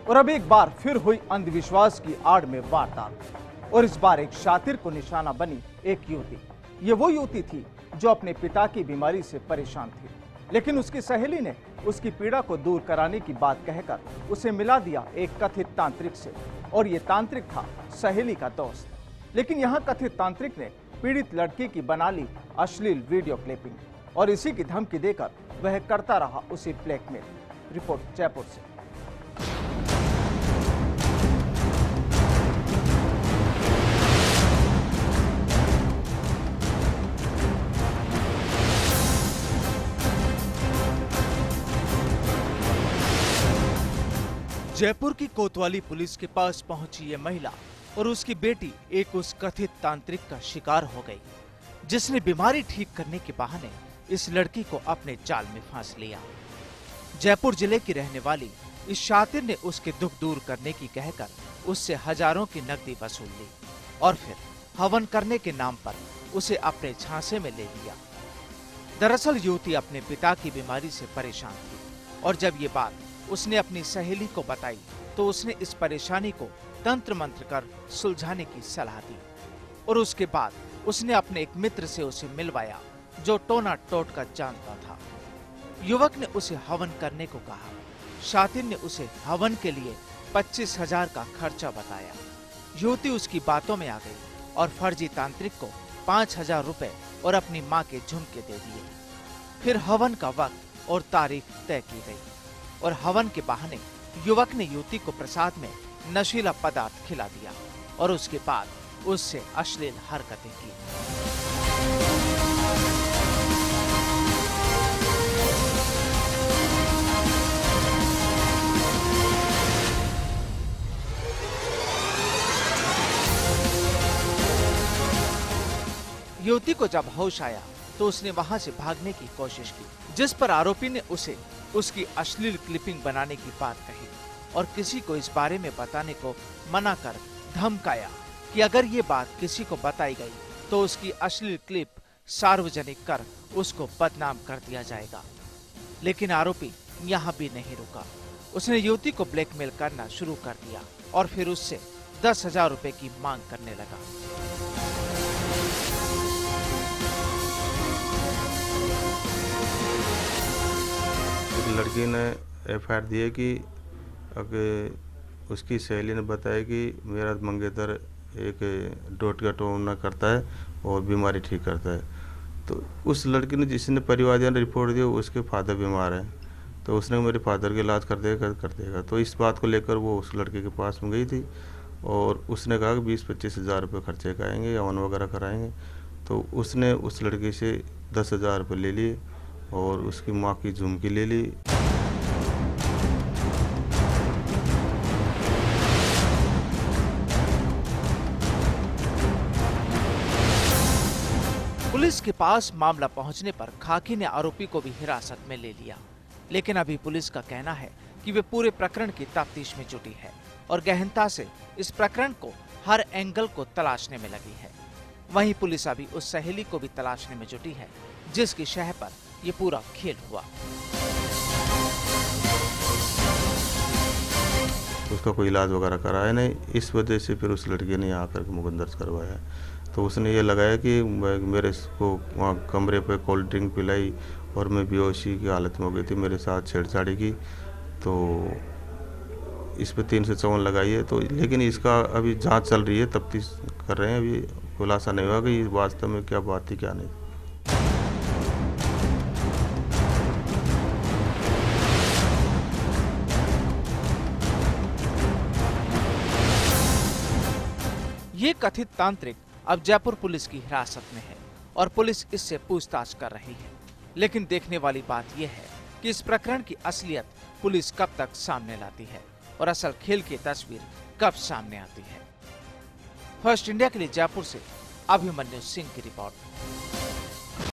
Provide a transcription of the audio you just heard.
और अब एक बार फिर हुई अंधविश्वास की आड़ में वारदात। और इस बार एक शातिर को निशाना बनी एक युवती। ये वो युवती थी जो अपने पिता की बीमारी से परेशान थी, लेकिन उसकी सहेली ने उसकी पीड़ा को दूर कराने की बात कहकर उसे मिला दिया एक कथित तांत्रिक से। और ये तांत्रिक था सहेली का दोस्त। लेकिन यहाँ कथित तांत्रिक ने पीड़ित लड़की की बना ली अश्लील वीडियो क्लिपिंग और इसी की धमकी देकर वह करता रहा उसे ब्लैकमेल। रिपोर्ट जयपुर से। जयपुर की कोतवाली पुलिस के पास पहुंची ये महिला और उसकी बेटी एक उस कथित तांत्रिक का शिकार हो गई, जिसने बीमारी ठीक करने के बहाने इस लड़की को अपने जाल में फांस लिया। जयपुर जिले की रहने वाली इस शातिर ने उसके दुख दूर करने की कहकर उससे हजारों की नकदी वसूल ली और फिर हवन करने के नाम पर उसे अपने झांसे में ले लिया। दरअसल युवती अपने पिता की बीमारी से परेशान थी और जब ये बात उसने अपनी सहेली को बताई तो उसने इस परेशानी को तंत्र मंत्र कर सुलझाने की सलाह दी। और उसके बाद उसने अपने एक मित्र से उसे मिलवाया जो टोना टोटका जानता था। युवक ने उसे हवन करने को कहा। शातिर ने उसे हवन के लिए 25,000 का खर्चा बताया। युवती उसकी बातों में आ गई और फर्जी तांत्रिक को 5,000 रुपए और अपनी माँ के झुमके दे दिए। फिर हवन का वक्त और तारीख तय की गई और हवन के बहाने युवक ने युवती को प्रसाद में नशीला पदार्थ खिला दिया और उसके बाद उससे अश्लील हरकतें की। युवती को जब होश आया तो उसने वहां से भागने की कोशिश की, जिस पर आरोपी ने उसे उसकी अश्लील क्लिपिंग बनाने की बात कही और किसी को इस बारे में बताने को मना कर धमकाया कि अगर ये बात किसी को बताई गई तो उसकी अश्लील क्लिप सार्वजनिक कर उसको बदनाम कर दिया जाएगा। लेकिन आरोपी यहाँ भी नहीं रुका। उसने युवती को ब्लैकमेल करना शुरू कर दिया और फिर उससे 10,000 रुपए की मांग करने लगा। लड़की ने एफआईआर दी है कि अगर उसकी सहेली ने बताया कि मेरा मंगेतर एक टोटका टोना करता है और बीमारी ठीक करता है, तो उस लड़की ने जिसने परिवार ने रिपोर्ट दिया उसके फादर बीमार हैं, तो उसने मेरे फादर के इलाज कर देगा। तो इस बात को लेकर वो उस लड़के के पास में गई थी और उसने कहा कि 20-25 हज़ार रुपये खर्चे कराएंगे या हवन वगैरह कराएंगे। तो उसने उस लड़की से 10,000 रुपये ले लिए और उसकी माँ की झुमकी ले ली। पुलिस के पास मामला पहुंचने पर खाकी ने आरोपी को भी हिरासत में ले लिया, लेकिन अभी पुलिस का कहना है कि वे पूरे प्रकरण की तफ्तीश में जुटी है और गहनता से इस प्रकरण को हर एंगल को तलाशने में लगी है। वहीं पुलिस अभी उस सहेली को भी तलाशने में जुटी है जिसकी शह पर ये पूरा खेल हुआ। उसका कोई इलाज वगैरह कराया नहीं, इस वजह से फिर उस लड़की ने यहाँ आकर मुकदमा दर्ज करवाया। तो उसने ये लगाया कि मेरे को वहाँ कमरे पे कोल्ड ड्रिंक पिलाई और मैं बेहोशी की हालत में हो गई थी, मेरे साथ छेड़छाड़ी की, तो इस पे 354 लगाई है। तो लेकिन इसका अभी जांच चल रही है, तफ्तीश कर रहे हैं, अभी खुलासा नहीं हुआ कि वास्तव में क्या बात थी क्या नहीं। ये कथित तांत्रिक अब जयपुर पुलिस की हिरासत में है और पुलिस इससे पूछताछ कर रही है। लेकिन देखने वाली बात यह है कि इस प्रकरण की असलियत पुलिस कब तक सामने लाती है और असल खेल की तस्वीर कब सामने आती है। फर्स्ट इंडिया के लिए जयपुर से अभिमन्यु सिंह की रिपोर्ट।